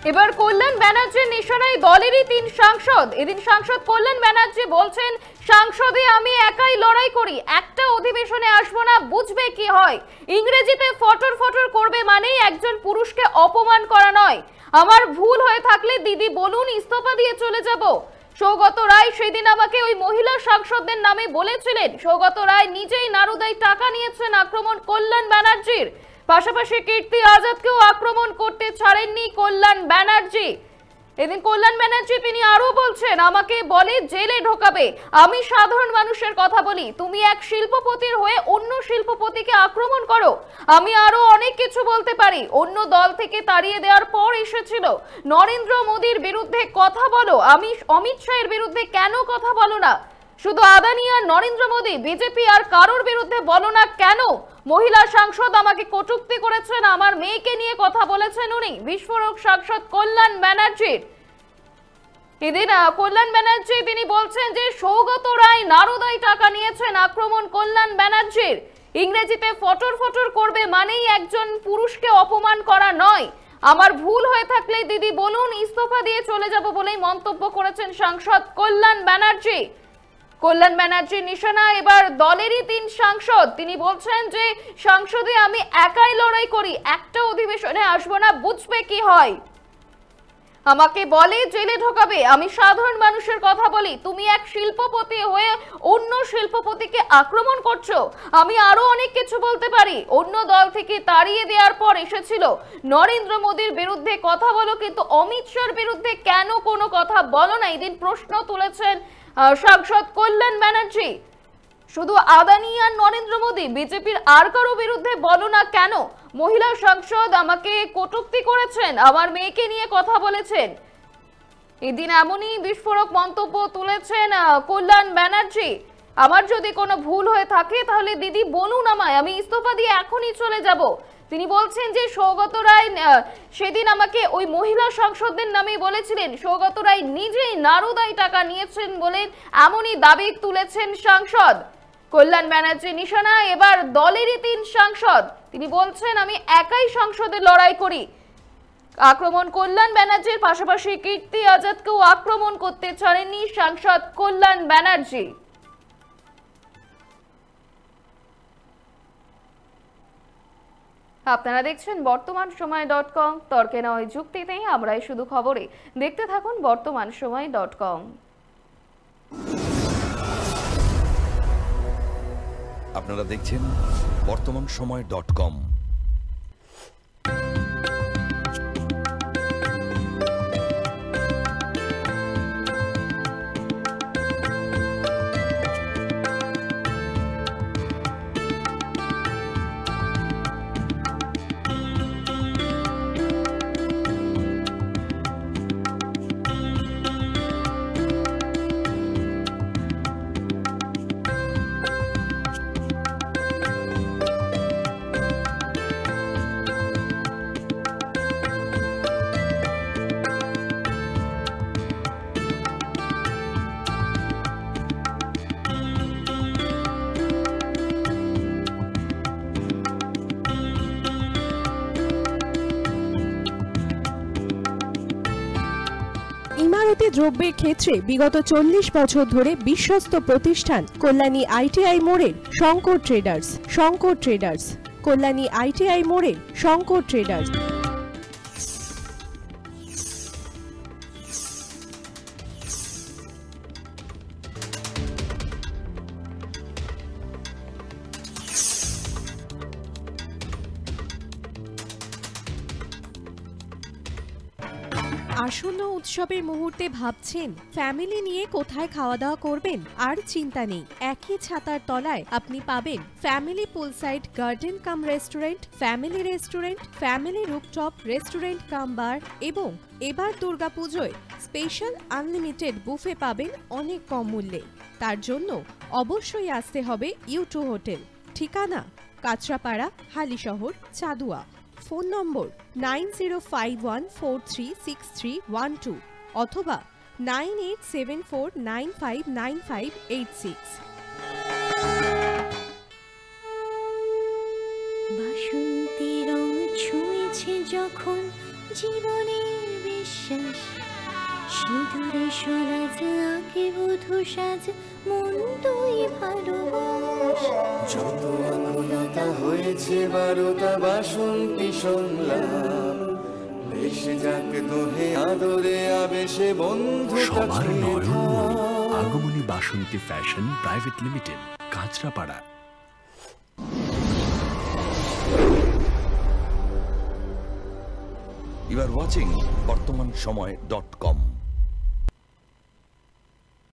এবার কল্যাণ ব্যানার্জির নিশানায় দলেরই ৩ সাংসদ। এদিন সাংসদ কল্যাণ ব্যানার্জি বলছেন, সংসদে আমি একাই লড়াই করি, একটা অধিবেশনে আসবো না, বুঝবে কি হয়। ইংরেজিতে ফটর ফটর করবে মানেই একজন পুরুষকে অপমান করা নয়। আমার ভুল হয়ে থাকলে দিদি বলুন, ইস্তফা দিয়ে চলে যাব। সৌগত রায় সেদিন আমাকে ওই মহিলা সাংসদদের নামে বলেছিলেন। সৌগত রায় নিজেই নারুদায় টাকা নিয়েছেন আক্রমণ কল্যাণ ব্যানার্জির। পাশাপাশি কীর্তি আজাদকেও আক্রমণ করতে ছাড়েননি কল্যাণ ব্যানার্জি। এদিন কল্যাণ ব্যানার্জি তিনি আরো বলছেন, আমাকে বলে জেলে ঢোকাবে, আমি সাধারণ মানুষের কথা বলি, তুমি এক শিল্পপতির হয়ে অন্য শিল্পপতিকে আক্রমণ করো। আমি আরো অনেক কিছু বলতে পারি। অন্য দল থেকে তাড়িয়ে দেওয়ার পর এসেছিল, নরেন্দ্র মোদীর বিরুদ্ধে কথা বলো, আমি অমিত শাহের বিরুদ্ধে কেন কথা বলো না? শুধু আদানি আর নরেন্দ্র মোদী, বিজেপি আর কারোর বিরুদ্ধে বলো না কেন? মহিলা সাংসদ আমাকে কটূক্তি করেছেন, আমার মেয়েকে নিয়ে কথা বলেছেন উনি। বিস্ফোরক সাংসদ কল্যাণ ব্যানার্জির। এদিন কল্যাণ ব্যানার্জি তিনি বলছেন যে সৌগত রায় নারদায় টাকা নিয়েছেন আক্রমণ কল্যাণ ব্যানার্জির। ইংরেজিতে ফটর ফটর করবে মানেই একজন পুরুষকে অপমান করা নয়। আমার ভুল হয়ে থাকলে দিদি বলুন, ইস্তফা দিয়ে চলে যাব বলেই মন্তব্য করেছেন সাংসদ কল্যাণ ব্যানার্জি। কল্যাণ ব্যানার্জির নিশানা এবার দলেরই ৩ সাংসদ। তিনি বলছেন যে সংসদে আমি একাই লড়াই করি, একটা অধিবেশনে আসবো না, বুঝবে কি হয়। আমাকে বলে জেলে ঢোকাবে, আমি সাধারণ মানুষের কথা বলি, তুমি এক শিল্পপতি হয়ে অন্য শিল্পপতিকে আক্রমণ করছো। আমি আরো অনেক কিছু বলতে পারি। অন্য দল থেকে তাড়িয়ে দেওয়ার পর এসেছিল, নরেন্দ্র মোদীর বিরুদ্ধে কথা বলো, কিন্তু অমিত শাহর বিরুদ্ধে কেন কোনো কথা বলো না? এদিন প্রশ্ন তুলেছেন সাংসদ কল্যাণ ব্যানার্জি। শুধু আদানি আর নরেন্দ্র মোদী, বিজেপির আর কারো বিরুদ্ধে বলো না কেন? মহিলা সাংসদ আমাকে কটূক্তি করেছেন, আমার মেয়েকে নিয়ে কথা বলেছেন। এদিন এমনই বিস্ফোরক মন্তব্য তুলেছেন কল্যাণ ব্যানার্জি। আমার যদি কোনো ভুল হয়ে থাকে তাহলে দিদি বলুন আমায়, আমি ইস্তফা দিয়ে এখনই চলে যাব। তিনি বলছেন যে সৌগত রায় সেদিন আমাকে ওই মহিলা সাংসদদের নামে বলেছিলেন, সৌগত রায় নিজেই নারদায় টাকা নিয়েছেন বলে এমনই দাবি তুলেছেন সাংসদ কল্যাণ ব্যানার্জি। নিশানা এবার দলেরই ৩ সাংসদ। তিনি বলছেন, আমি একাই সংসদে লড়াই করি। আক্রমণ কল্যাণ ব্যানার্জির। পাশাপাশি কীর্তি আজাদকেও আক্রমণ করতে ছাড়েননি সাংসদ কল্যাণ ব্যানার্জি। আপনারা দেখছেন বর্তমানসময়.com। তর্কে নয়, যুক্তিতেই আমরাই শুধু খবরে। দেখতে থাকুন বর্তমানসময়.com। আপনারা দেখছেন বর্তমানসময়.com। ইমারতি দ্রব্যের ক্ষেত্রে বিগত 40 বছর ধরে বিশ্বস্ত প্রতিষ্ঠান কল্যাণী আইটিআই মোড়ের Shankar traders. Shankar traders, Kalyani ITI মোড়ের শঙ্কর ট্রেডার্স। আসন্ন উৎসবের মুহূর্তে ভাবছেন ফ্যামিলি নিয়ে কোথায় খাওয়া দাওয়া করবেন? আর চিন্তা নেই, একই ছাতার তলায় আপনি পাবেন family poolside garden cum restaurant, family rooftop restaurant cum bar এবং এবার দুর্গাপুজোয় স্পেশাল আনলিমিটেড বুফে পাবেন অনেক কম মূল্যে। তার জন্য অবশ্যই আসতে হবে U2 হোটেল। ঠিকানা কাঁচরাপাড়া, হালিশহর, চাদুয়া। ফোন নম্বর 9051436312 অথবা 9874959586। বাসন্তী রং ছুঁয়েছে যখন জীবনের নিঃশ্বাস সিঁদুরে সরাজ আঁকে বধূ সাজ মন তুই ভালোবাস যত আকুলতা হয়েছে বারোটা বাসন্তী সংলাপ ভেসে যাক দোহে আদরে আবেশে বন্ধু সবার নয়নমণি আগমনী Basanti fashion private limited, Kanchrapara. You are watching বর্তমান সময়.com